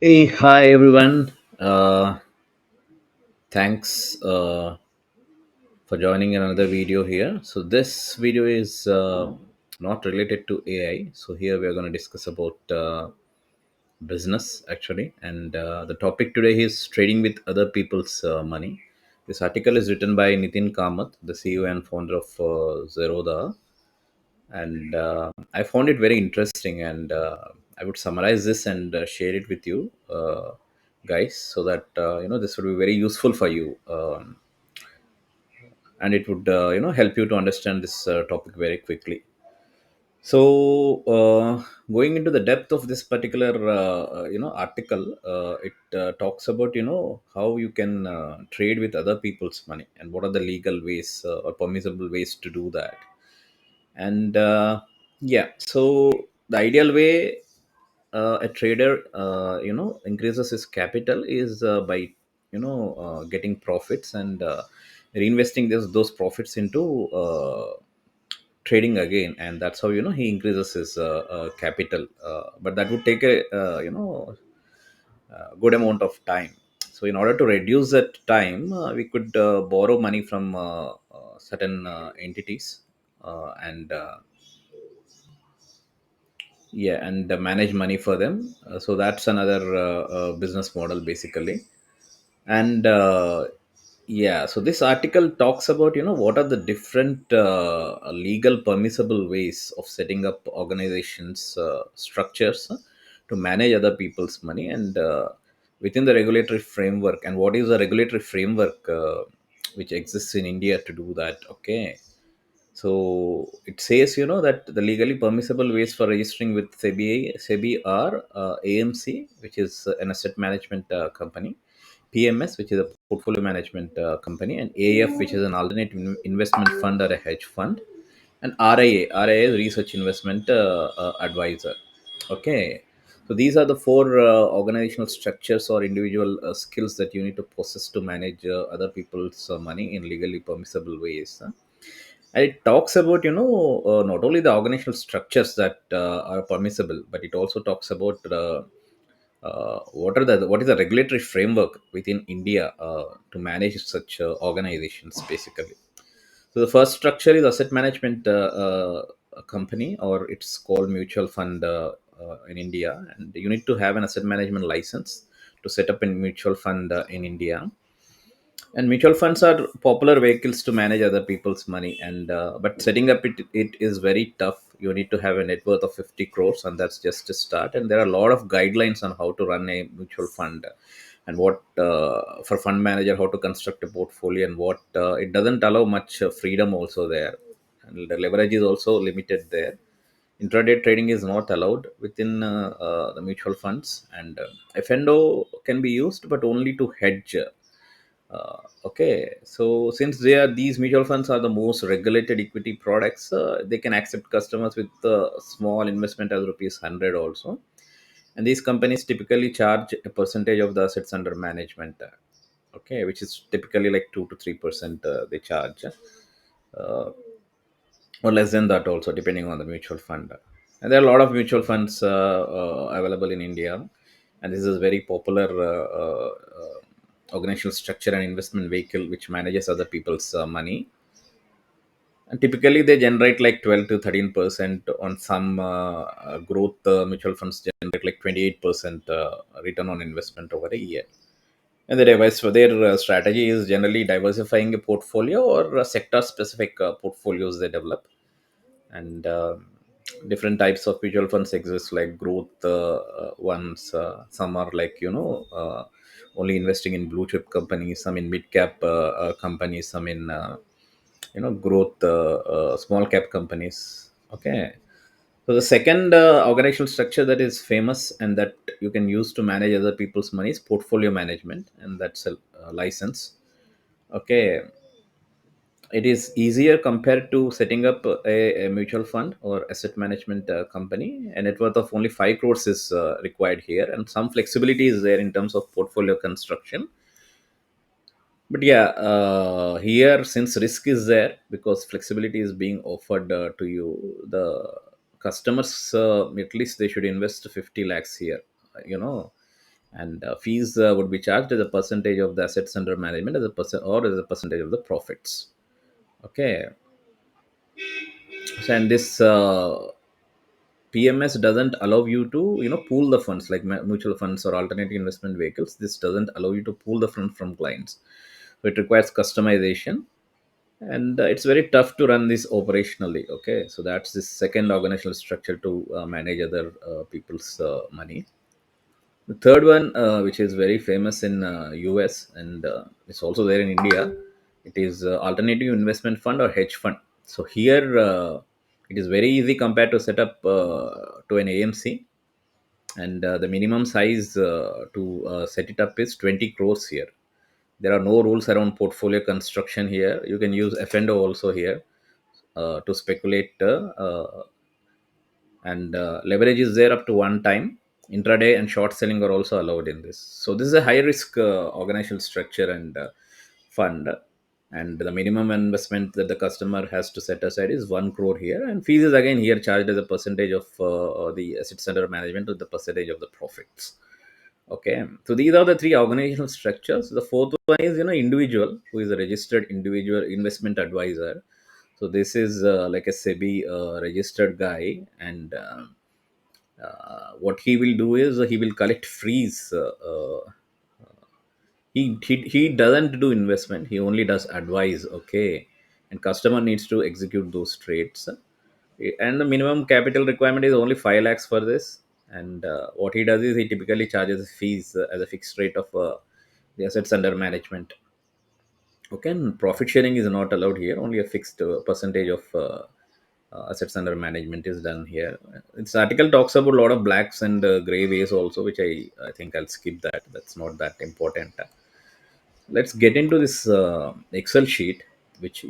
Hey, hi everyone. Thanks for joining another video here. So this video is not related to AI. So here we are going to discuss about business actually, and the topic today is trading with other people's money. This article is written by Nitin Kamath, the CEO and founder of Zerodha, and I found it very interesting, and I would summarize this and share it with you guys, so that this would be very useful for you, and it would help you to understand this topic very quickly. So going into the depth of this particular article, it talks about how you can trade with other people's money and what are the legal ways or permissible ways to do that. And yeah, so the ideal way a trader increases his capital is by getting profits and reinvesting those profits into trading again, and that's how he increases his capital, but that would take a good amount of time. So in order to reduce that time, we could borrow money from certain entities, and yeah, and manage money for them. So that's another business model basically. And yeah, so this article talks about what are the different legal permissible ways of setting up organizations structures to manage other people's money, and within the regulatory framework, and what is the regulatory framework which exists in India to do that. Okay, so it says that the legally permissible ways for registering with SEBI are AMC, which is an asset management company, PMS, which is a portfolio management company, and AF, which is an alternate investment fund or a hedge fund, and RIA is Research Investment Advisor. Okay, so these are the four organizational structures or individual skills that you need to possess to manage other people's money in legally permissible ways. And it talks about not only the organizational structures that are permissible, but it also talks about what is the regulatory framework within India to manage such organizations basically. So the first structure is asset management company, or it's called mutual fund in India, and you need to have an asset management license to set up a mutual fund in India. And mutual funds are popular vehicles to manage other people's money, and but setting up it is very tough. You need to have a net worth of 50 crores, and that's just a start. And there are a lot of guidelines on how to run a mutual fund, and what for fund manager, how to construct a portfolio, and what it doesn't allow much freedom also there, and the leverage is also limited there. Intraday trading is not allowed within the mutual funds, and F&O can be used, but only to hedge. Okay, so since these mutual funds are the most regulated equity products, they can accept customers with small investment as rupees 100 also. And these companies typically charge a percentage of the assets under management. Okay, which is typically like 2 to 3% they charge, uh, or less than that also, depending on the mutual fund. And there are a lot of mutual funds available in India, and this is very popular organizational structure and investment vehicle which manages other people's money. And typically they generate like 12 to 13% on some growth. Mutual funds generate like 28% return on investment over a year. And the device for their strategy is generally diversifying a portfolio or sector specific portfolios they develop. And different types of mutual funds exist, like growth ones. Some are like only investing in blue chip companies, some in mid cap companies, some in growth small cap companies. Okay, so the second organizational structure that is famous and that you can use to manage other people's money is portfolio management, and that's a license. Okay, it is easier compared to setting up a mutual fund or asset management company. A net worth of only 5 crores is required here, and some flexibility is there in terms of portfolio construction. But yeah, here, since risk is there, because flexibility is being offered to you, the customers, at least they should invest 50 lakhs here. you know, and fees would be charged as a percentage of the assets under management, as a percent or as a percentage of the profits. Okay, so and this PMS doesn't allow you to, pool the funds like mutual funds or alternative investment vehicles. This doesn't allow you to pool the funds from clients. So it requires customization, and it's very tough to run this operationally. Okay, so that's the second organizational structure to manage other people's money. The third one, which is very famous in US, and it's also there in India, it is alternative investment fund or hedge fund. So here it is very easy compared to set up to an AMC, and the minimum size to set it up is 20 crores here. There are no rules around portfolio construction here. You can use F&O also here to speculate, and leverage is there up to one time. Intraday and short selling are also allowed in this. So this is a high risk organizational structure and fund, and the minimum investment that the customer has to set aside is 1 crore here, and fees is again here charged as a percentage of the assets under management or the percentage of the profits. Okay, so these are the three organizational structures. The fourth one is, individual, who is a registered individual investment advisor. So this is like a SEBI registered guy, and what he will do is he will collect fees. He doesn't do investment. He only does advise. Okay, and customer needs to execute those trades, and the minimum capital requirement is only 5 lakhs for this. And what he does is he typically charges fees as a fixed rate of the assets under management. Okay, and profit sharing is not allowed here. Only a fixed percentage of assets under management is done here. This article talks about a lot of blacks and gray ways also, which I think I'll skip that. That's not that important. Let's get into this Excel sheet, which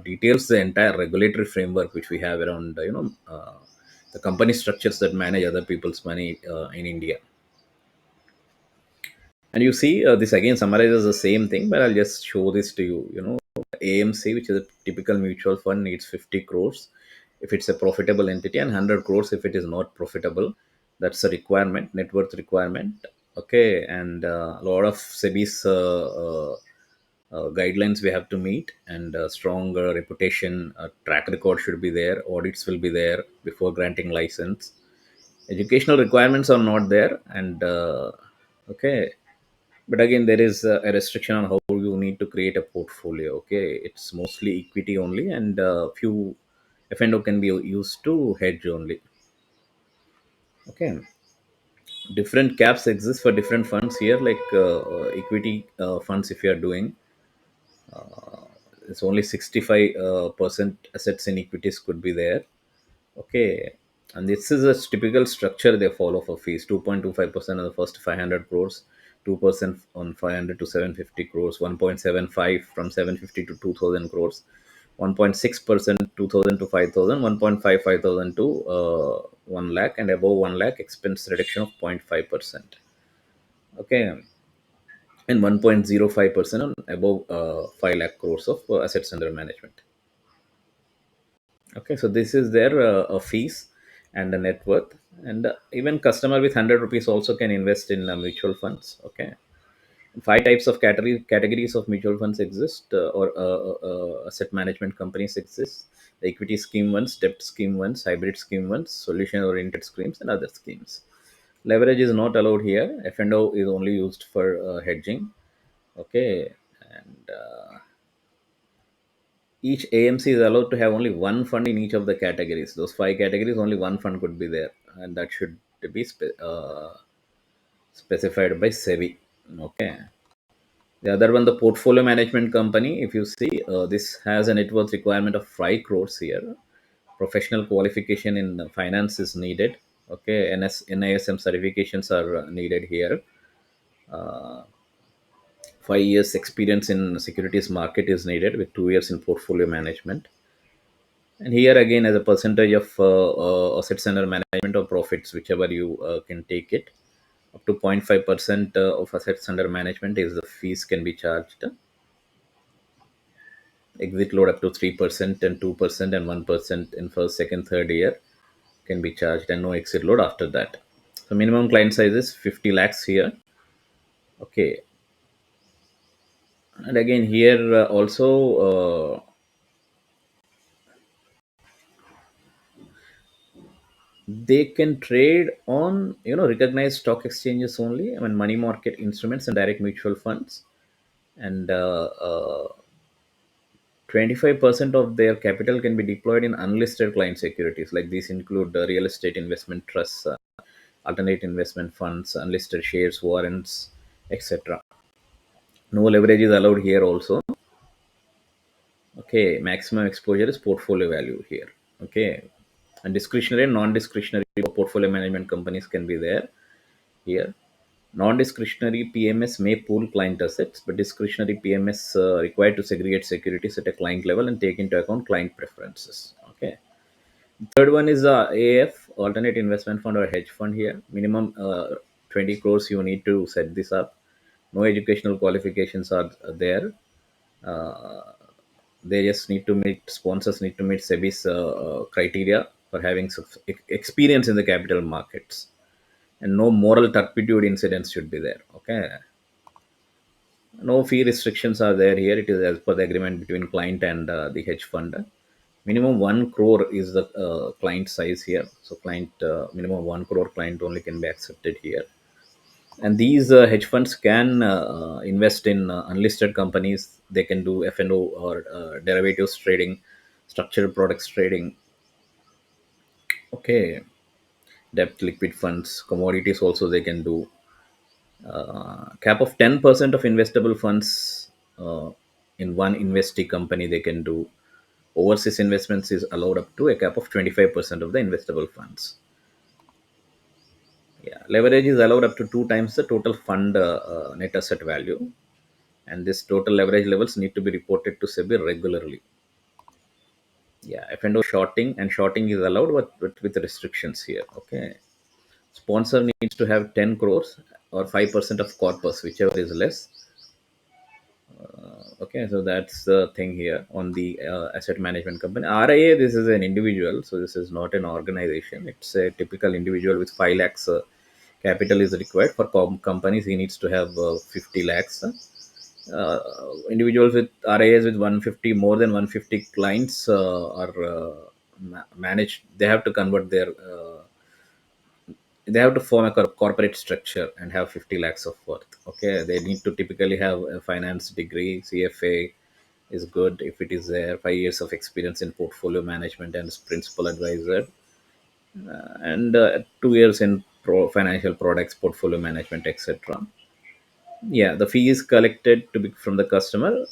details the entire regulatory framework which we have around the company structures that manage other people's money in India. And you see, this again summarizes the same thing, but I'll just show this to you. AMC, which is a typical mutual fund, needs 50 crores if it's a profitable entity, and 100 crores if it is not profitable. That's a requirement, net worth requirement. Okay, and a lot of SEBI's guidelines we have to meet, and strong reputation, track record should be there, audits will be there before granting license. Educational requirements are not there, and okay, but again there is a restriction on how you need to create a portfolio. Okay, it's mostly equity only, and few F&O can be used to hedge only. Okay, different caps exist for different funds here, like equity funds. If you are doing, it's only 65 percent assets in equities could be there. Okay, and this is a typical structure they follow for fees: 2.25% on the first 500 crores, 2% on 500 to 750 crores, 1.75 from 750 to 2,000 crores, 1.6% 2,000 to 5,000, 1.55,000 to 1 lakh, and above 1 lakh expense reduction of 0.5%. Okay, and 1.05% on above 5 lakh crores of assets under management. Okay, so this is their fees and the net worth, and even customer with 100 rupees also can invest in mutual funds. Okay, five types of categories of mutual funds exist, or asset management companies exist: the equity scheme ones, debt scheme ones, hybrid scheme ones, solution oriented schemes, and other schemes. Leverage is not allowed here. F&O is only used for hedging. Okay, and each AMC is allowed to have only one fund in each of the categories. Those five categories, only one fund could be there, and that should be specified by SEBI. Okay. The other one, the portfolio management company. If you see, this has a net worth requirement of 5 crores here. Professional qualification in finance is needed. Okay, NISM certifications are needed here. 5 years experience in securities market is needed, with 2 years in portfolio management. And here again, as a percentage of assets under management or profits, whichever you can take it, up to 0.5% of assets under management is the fees can be charged. Exit load up to 3% and 2% and 1% in first, second, third year can be charged, and no exit load after that. So minimum client size is 50 lakhs here. Okay. And again here also they can trade on recognized stock exchanges only. I mean money market instruments and direct mutual funds. And 25% of their capital can be deployed in unlisted client securities. Like these include real estate investment trusts, alternate investment funds, unlisted shares, warrants, etc. No leverage is allowed here also. Okay, maximum exposure is portfolio value here. Okay, and discretionary and non-discretionary portfolio management companies can be there here. Non-discretionary PMS may pool client assets, but discretionary PMS required to segregate securities at a client level and take into account client preferences. Okay. Third one is AF, alternate investment fund or hedge fund here. Minimum 20 crores you need to set this up. No educational qualifications are there. Uh, they just need to meet, sponsors need to meet SEBI's criteria for having experience in the capital markets, and no moral turpitude incidents should be there. Okay. No fee restrictions are there here. It is as per the agreement between client and the hedge fund. Minimum 1 crore is the client size here. So client minimum 1 crore client only can be accepted here. And these hedge funds can invest in unlisted companies. They can do F&O or derivatives trading, structured products trading. Okay, debt liquid funds, commodities also they can do. Cap of 10% of investable funds in one investee company they can do. Overseas investments is allowed up to a cap of 25% of the investable funds. Yeah, leverage is allowed up to two times the total fund net asset value, and this total leverage levels need to be reported to SEBI regularly. Yeah, F&O shorting, and shorting is allowed, but with restrictions here. Okay, sponsor needs to have 10 crores or 5% of corpus, whichever is less. Okay, so that's the thing here on the asset management company. RIA, this is an individual, so this is not an organization. It's a typical individual with 5 lakhs capital is required. For companies, he needs to have 50 lakhs. Uh, Individuals with RIAs with 150, more than 150 clients are managed. They have to convert their they have to form a corporate structure and have 50 lakhs of worth. Okay, they need to typically have a finance degree. CFA is good if it is there. 5 years of experience in portfolio management and as principal advisor, and 2 years in financial products, portfolio management, etc. Yeah, the fee is collected to be from the customer.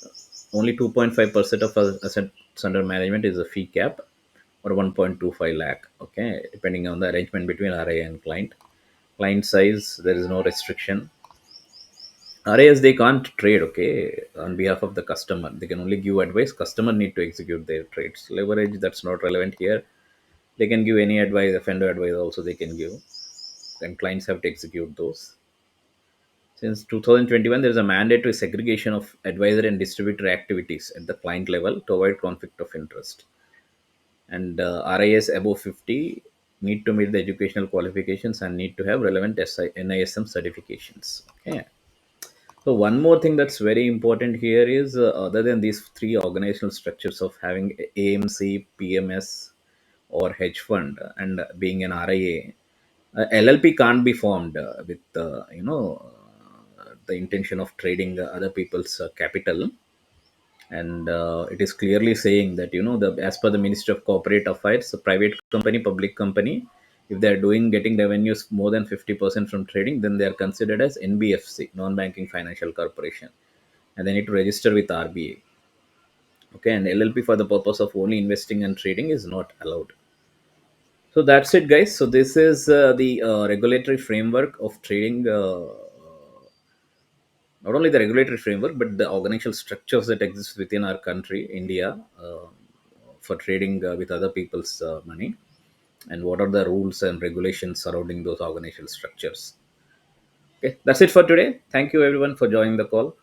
Only 2.5% of assets under management is a fee cap, or 1.25 lakh. Okay, depending on the arrangement between RA and client. Client size, there is no restriction. RAs they can't trade, okay, on behalf of the customer. They can only give advice. Customer need to execute their trades. Leverage, that's not relevant here. They can give any advice. Offender advice also they can give, and clients have to execute those. Since 2021, there is a mandatory segregation of advisor and distributor activities at the client level to avoid conflict of interest. And RIS above 50 need to meet the educational qualifications and need to have relevant NISM certifications. Okay. So one more thing that's very important here is other than these three organizational structures of having AMC, PMS, or hedge fund, and being an RIA, LLP can't be formed with the intention of trading other people's capital. And it is clearly saying that the as per the Ministry of Corporate Affairs, a private company, public company, if they are doing getting revenues more than 50% from trading, then they are considered as NBFC, non-banking financial corporation, and they need to register with RBA. Okay, and LLP for the purpose of only investing and trading is not allowed. So that's it, guys. So this is the regulatory framework of trading. Not only the regulatory framework, but the organizational structures that exist within our country, India, for trading with other people's money, and what are the rules and regulations surrounding those organizational structures. Okay, that's it for today. Thank you everyone for joining the call.